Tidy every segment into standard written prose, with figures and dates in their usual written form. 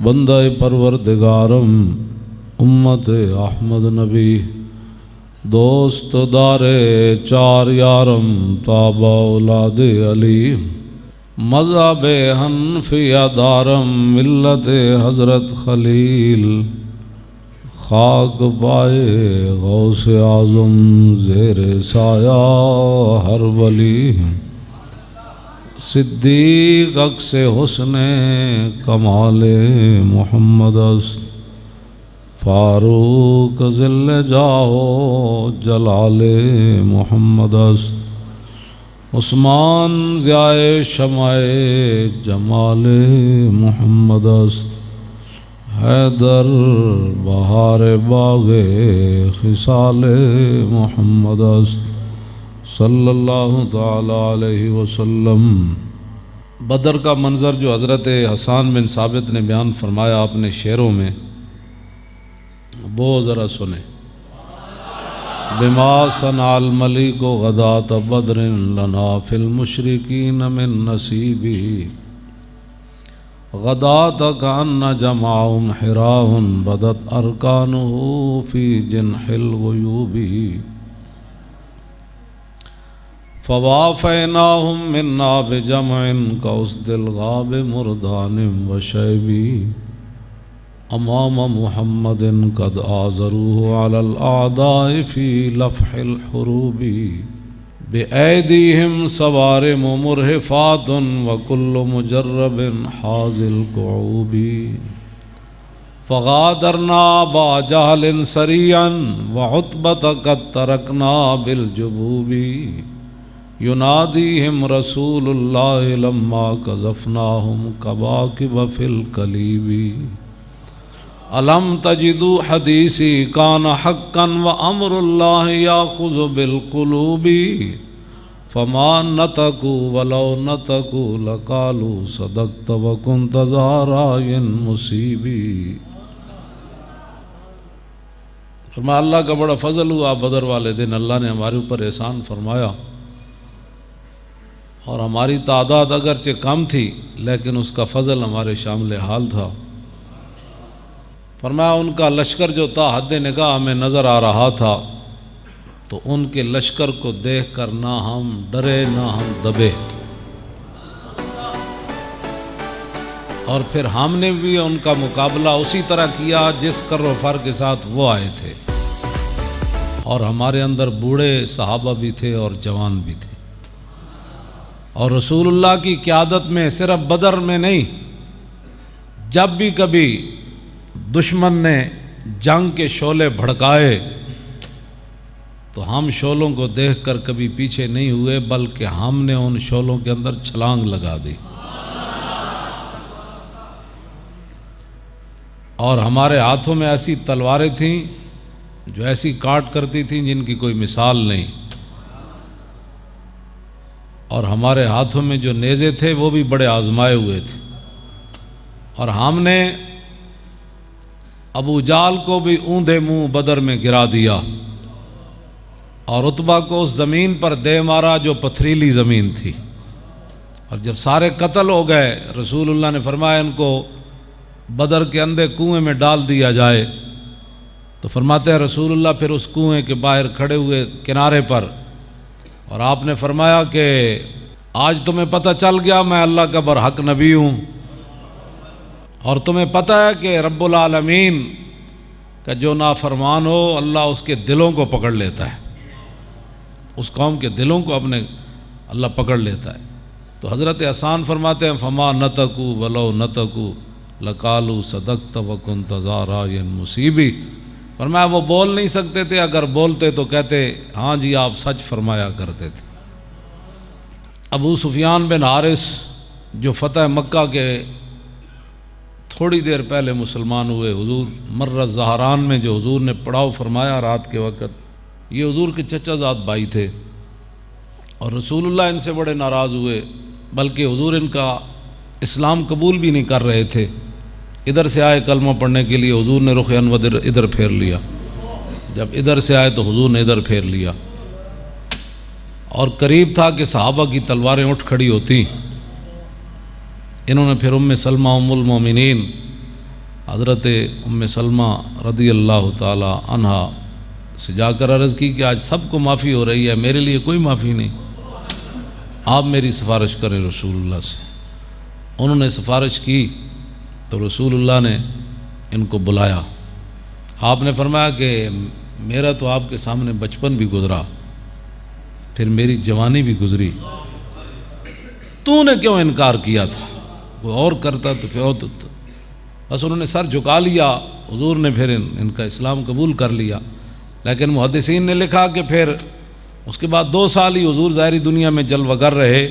بندہ پروردگارم امت احمد نبی دوست دار چار یارم تابع اولاد علی مذہب حنفیہ دارم ملت حضرت خلیل خاک پائے غوث اعظم زیر سایہ ہر ولی صدیق عکس حسن کمال محمد است فاروق ذل جاہ جلال محمد است عثمان ضیاء شمع جمال محمد است حیدر بہار باغ خصال محمد است صلی اللہ تعالی علیہ وسلم۔ بدر کا منظر جو حضرت حسان بن ثابت نے بیان فرمایا اپنے شعروں میں، وہ ذرا سنیں۔ بما صنع الملیک غداۃ بدر لنا فی المشرکین من نصیبی غداۃ کأن جمعهم حراء بدت ارکانہ فی جنح الغیوب فوافیناہم منا بجمع کاسد الغاب مردان وشیبی امام محمد قد آزروه علی الاعداء فی لفح الحروب بأیدیہم صوارم مرہفات وکل مجرب حاز القعوب فغادرنا ابا جہل سریعا وعتبۃ قد ترکنا بالجبوب ینادیہم رسول اللہ لما قذفناہم کواکب فی الکلیب الم تجدوا حدیثی کان حقا وامر اللہ یاخذ بالقلوب فما نطقوا ولو نطقوا لقالوا صدقت وکنت ذا رأی مصیب۔ فرمایا اللہ کا بڑا فضل ہوا بدر والے دن اللہ نے ہمارے اوپر احسان فرمایا، اور ہماری تعداد اگرچہ کم تھی لیکن اس کا فضل ہمارے شامل حال تھا۔ فرمایا ان کا لشکر جو تھا حد نگاہ ہمیں نظر آ رہا تھا، تو ان کے لشکر کو دیکھ کر نہ ہم ڈرے نہ ہم دبے، اور پھر ہم نے بھی ان کا مقابلہ اسی طرح کیا جس کر و فر کے ساتھ وہ آئے تھے، اور ہمارے اندر بوڑھے صحابہ بھی تھے اور جوان بھی تھے، اور رسول اللہ کی قیادت میں صرف بدر میں نہیں، جب بھی کبھی دشمن نے جنگ کے شعلے بھڑکائے تو ہم شعلوں کو دیکھ کر کبھی پیچھے نہیں ہوئے، بلکہ ہم نے ان شعلوں کے اندر چھلانگ لگا دی، اور ہمارے ہاتھوں میں ایسی تلواریں تھیں جو ایسی کاٹ کرتی تھیں جن کی کوئی مثال نہیں، اور ہمارے ہاتھوں میں جو نیزے تھے وہ بھی بڑے آزمائے ہوئے تھے، اور ہم نے ابو جال کو بھی اوندھے منہ بدر میں گرا دیا، اور عتبہ کو اس زمین پر دے مارا جو پتھریلی زمین تھی، اور جب سارے قتل ہو گئے رسول اللہ نے فرمایا ان کو بدر کے اندھے کنویں میں ڈال دیا جائے، تو فرماتے ہیں رسول اللہ پھر اس کنویں کے باہر کھڑے ہوئے کنارے پر، اور آپ نے فرمایا کہ آج تمہیں پتہ چل گیا میں اللہ کا برحق نبی ہوں، اور تمہیں پتہ ہے کہ رب العالمین کا جو نافرمان ہو اللہ اس کے دلوں کو پکڑ لیتا ہے، اس قوم کے دلوں کو اپنے اللہ پکڑ لیتا ہے۔ تو حضرت حسان فرماتے ہیں فما نطقوا ولو نطقوا لقالوا صدقت وکنت ذا رأی مصیب۔ فرمایا وہ بول نہیں سکتے تھے، اگر بولتے تو کہتے ہاں جی آپ سچ فرمایا کرتے تھے۔ ابو سفیان بن حارث جو فتح مکہ کے تھوڑی دیر پہلے مسلمان ہوئے، حضور مر الزہران میں جو حضور نے پڑاؤ فرمایا رات کے وقت، یہ حضور کے چچا زاد بھائی تھے، اور رسول اللہ ان سے بڑے ناراض ہوئے، بلکہ حضور ان کا اسلام قبول بھی نہیں کر رہے تھے۔ ادھر سے آئے کلمہ پڑھنے کے لیے، حضور نے رخ انور ادھر پھیر لیا، جب ادھر سے آئے تو حضور نے ادھر پھیر لیا، اور قریب تھا کہ صحابہ کی تلواریں اٹھ کھڑی ہوتی۔ انہوں نے پھر ام سلمہ ام المومنین حضرت ام سلمہ رضی اللہ تعالی عنہا سے جا کر عرض کی کہ آج سب کو معافی ہو رہی ہے، میرے لیے کوئی معافی نہیں، آپ میری سفارش کریں رسول اللہ سے۔ انہوں نے سفارش کی تو رسول اللہ نے ان کو بلایا۔ آپ نے فرمایا کہ میرا تو آپ کے سامنے بچپن بھی گزرا، پھر میری جوانی بھی گزری، تو نے کیوں انکار کیا تھا؟ کوئی اور کرتا تو پھر تو بس انہوں نے سر جھکا لیا۔ حضور نے پھر ان کا اسلام قبول کر لیا، لیکن محدثین نے لکھا کہ پھر اس کے بعد 2 سال ہی حضور ظاہری دنیا میں جلوہ گر رہے،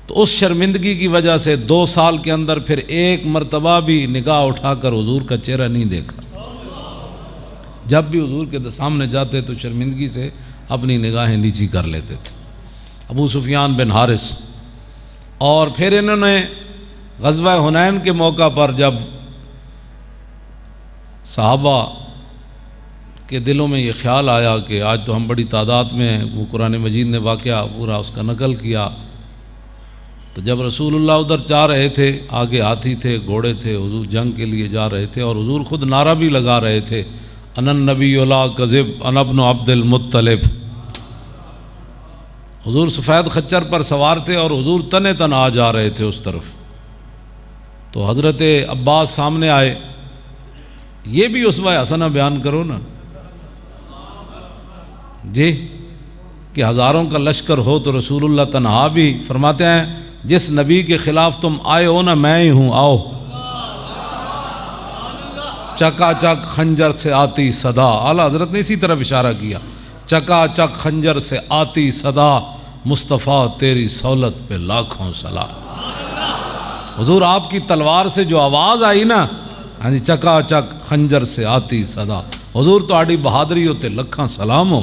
تو اس شرمندگی کی وجہ سے 2 سال کے اندر پھر ایک مرتبہ بھی نگاہ اٹھا کر حضور کا چہرہ نہیں دیکھا۔ جب بھی حضور کے سامنے جاتے تو شرمندگی سے اپنی نگاہیں نیچی کر لیتے تھے۔ ابو سفیان بن حارث، اور پھر انہوں نے غزوہ حنین کے موقع پر جب صحابہ کے دلوں میں یہ خیال آیا کہ آج تو ہم بڑی تعداد میں ہیں، وہ قرآن مجید نے واقعہ پورا اس کا نقل کیا، تو جب رسول اللہ ادھر جا رہے تھے، آگے ہاتھی تھے، گھوڑے تھے، حضور جنگ کے لیے جا رہے تھے، اور حضور خود نعرہ بھی لگا رہے تھے، انا النبی لا کذب انا ابن عبد المطلب۔ حضور سفید خچر پر سوار تھے اور حضور تنے تن آ جا رہے تھے اس طرف، تو حضرت عباس سامنے آئے۔ یہ بھی اسوہ حسنہ بیان کرو نا جی، کہ ہزاروں کا لشکر ہو تو رسول اللہ تنہا بھی فرماتے ہیں جس نبی کے خلاف تم آئے ہو نا میں ہی ہوں، آؤ۔ چکا چک خنجر سے آتی صدا، اعلیٰ حضرت نے اسی طرف اشارہ کیا، چکا چک خنجر سے آتی صدا، مصطفیٰ تیری سہولت پہ لاکھوں سلام۔ حضور آپ کی تلوار سے جو آواز آئی نا، ہاں جی، چکا چک خنجر سے آتی صدا، حضور تو آڑی بہادری ہوتے لکھاں سلام ہو۔